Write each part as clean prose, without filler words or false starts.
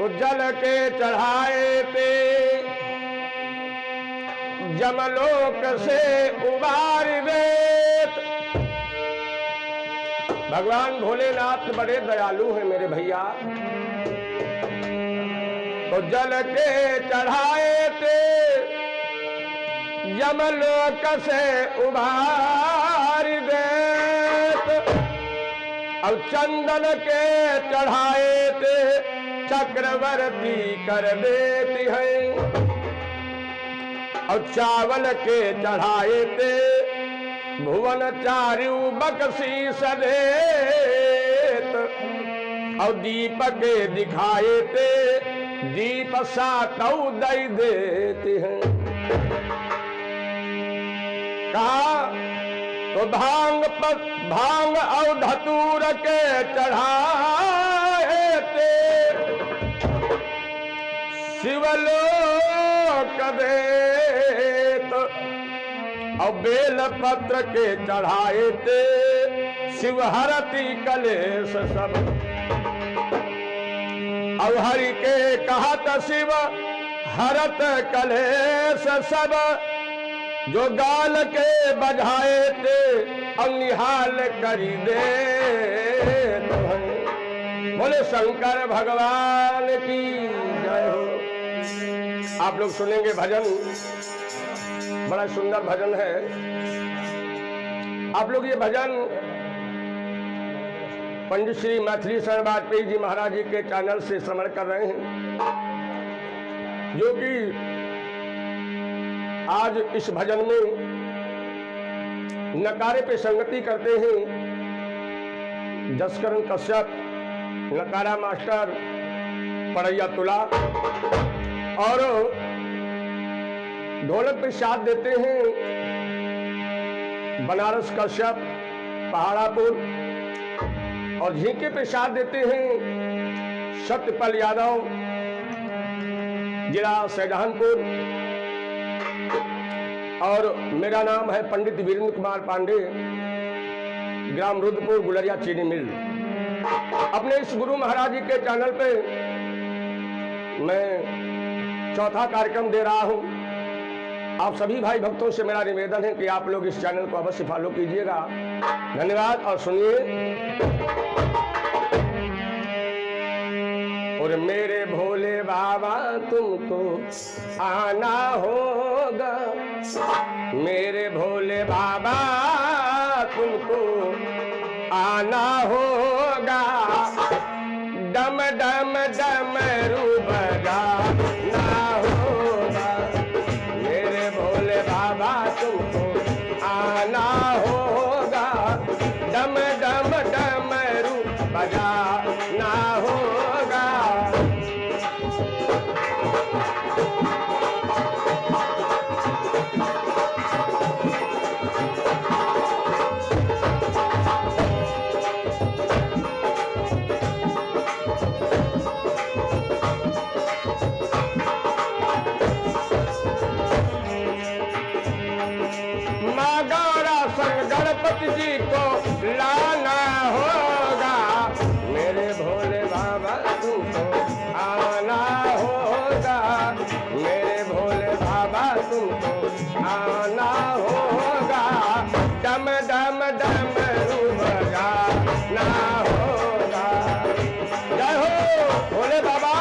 तो जल के चढ़ाए थे जमलोक से उबार देत। भगवान भोलेनाथ बड़े दयालु हैं मेरे भैया। तो जल के चढ़ाए थे यमलोक से उबार देत। अब चंदन के चढ़ाए थे चक्रवर्ती कर देती है। और चावल के चढ़ाए थे भुवन चारु बक्सीस देत। और दीप के दिखाए थे दीप सातौ दई देते हैं। कहा तो भांग और धतूर के चढ़ाए थे शिवलोक देत। और बेल पत्र के चढ़ाए थे शिवहरती कलेश सब। और हरि के कहत शिव हरत कलेश सब। जो गाल के बजाए थे और निहाल करी दे। बोले शंकर भगवान की जय हो। आप लोग सुनेंगे भजन, बड़ा सुंदर भजन है। आप लोग ये भजन पंडित श्री मैथिली शरण वाजपेयी जी महाराज जी के चैनल से श्रवण कर रहे हैं, जो कि आज इस भजन में नकारे पे संगति करते हैं जसकरण कश्यप, नकारा मास्टर, पड़ैया तुला, और ढोलक पे साथ देते हैं बनारस कश्यप पहाड़ापुर, और झींके पे साथ देते हैं सत्यपाल यादव जिला सैजहानपुर। और मेरा नाम है पंडित वीरेंद्र कुमार पांडे, ग्राम रुद्रपुर गुलरिया चीनी मिल। अपने इस गुरु महाराज जी के चैनल पे मैं चौथा कार्यक्रम दे रहा हूं। आप सभी भाई भक्तों से मेरा निवेदन है कि आप लोग इस चैनल को अवश्य फॉलो कीजिएगा। धन्यवाद। और सुनिए। और मेरे भोले बाबा तुमको आना होगा, मेरे भोले बाबा तुमको आना होगा। डम डम डमरू बजाना होगा, मेरे भोले बाबा तुमको आना होगा। डम डम डमरू बजाना होगा। गणपति जी को लाना होगा, मेरे भोले बाबा तुमको आना होगा। मेरे भोले बाबा तुमको आना होगा। डम डम डमरू बजाना होगा। जय हो भोले बाबा।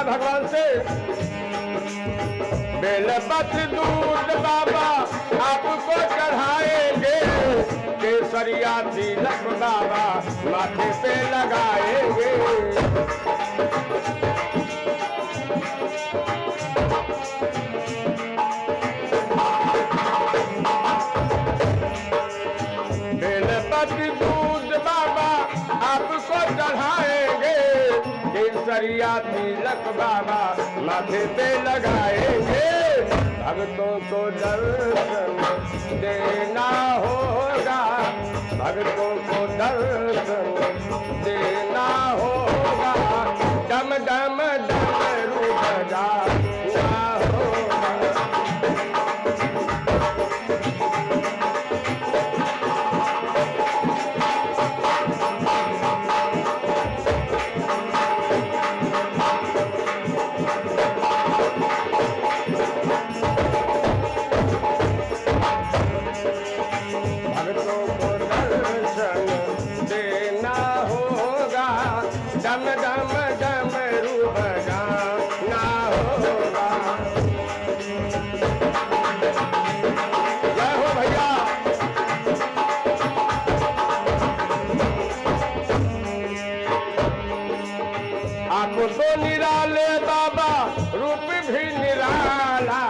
भगवान से बेलपत्र दूध बाबा आपको चढ़ाएंगे, केसरिया तिलक बाबा माथे पे लगाएंगे। बेलपत्र दूध बाबा आपको चढ़ाएंगे, केसरिया तिलक बाबा माथे पे लगाएंगे। भक्तों को दर्शन देना होगा, भक्तों को दर्शन देना होगा, डम डम डमरू बजाना होगा। भक्तों को दर्शन देना होगा, डम डम डमरू बजाना होगा। जय हो भैया। आप तो निराले बाबा, रूप भी निराला,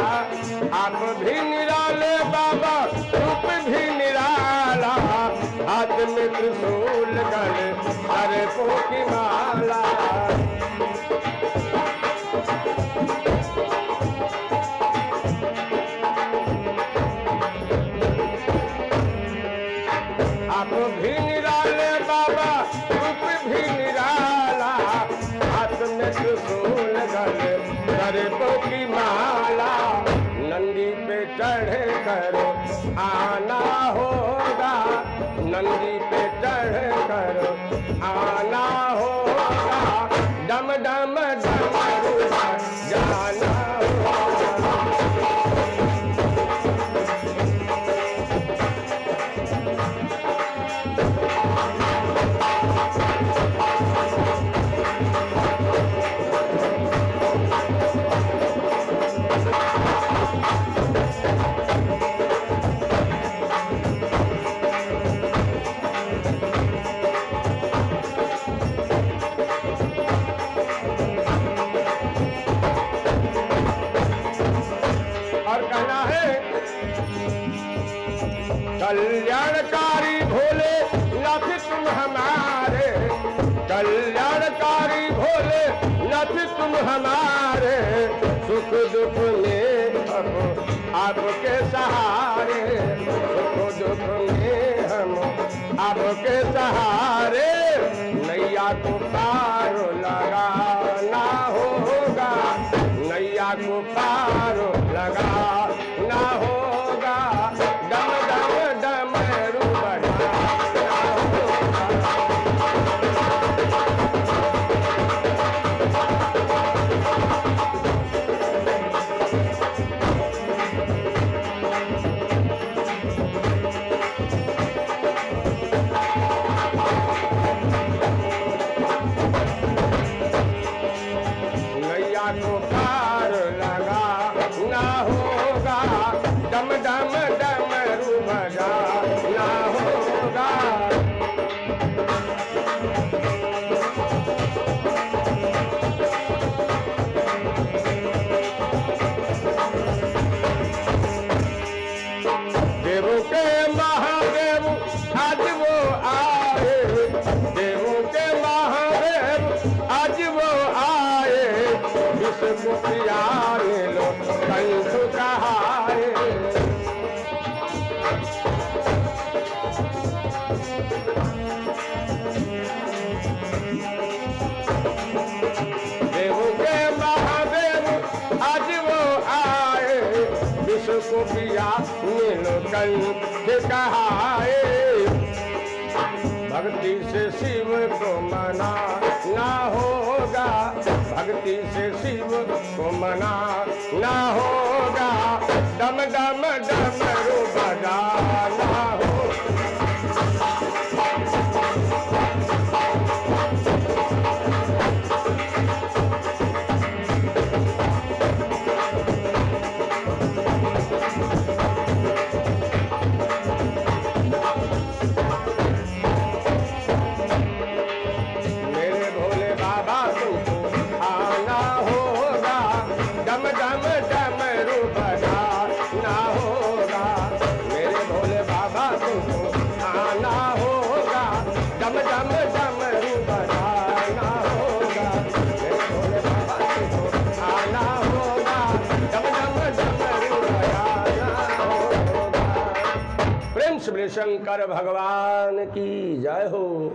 आप भी निराले बाबा, रूप भी निराला, हाथ में त्रिशूल गले सर्पों की माला। आप भी निराले बाबा, रूप भी निराला, हाथ में त्रिशूल गले सर्पों की माला। नंदी पे चढ़े करो आना होगा, नंदी पे चढ़े करो आना होगा, डम डम डमरू जाना होगा। और कहना है, कल्याणकारी भोले नाथ तुम हमारे, कल्याणकारी भोले नाथ तुम हमारे, सुख दुख में हम आपके सहारे, सुख दुख में हम आपके सहारे। नैया को पार लगाना होगा, नैया को पार लगाना होगा, डम डम डमरू बजाना होगा। नैया को पार लगाना होगा, डम डम डमरू बजाना होगा। देवों के महादेव आज वो आए, देवों के महादेव आज वो आए, विश्व प्रियाने लो कंठ कहाए। देवों के महादेव आज वो आए, विश्व को पिया नीलो कंठ कहाए। भक्ति से शिव को मनाना होगा, भक्ति से शिव को मनाना होगा, डम डम डमरू बजाना होगा। मेरे भोले बाबा तुमको आना होगा, डम डम डमरू बजाना होगा, प्रेम से बोले शंकर भगवान की जय हो।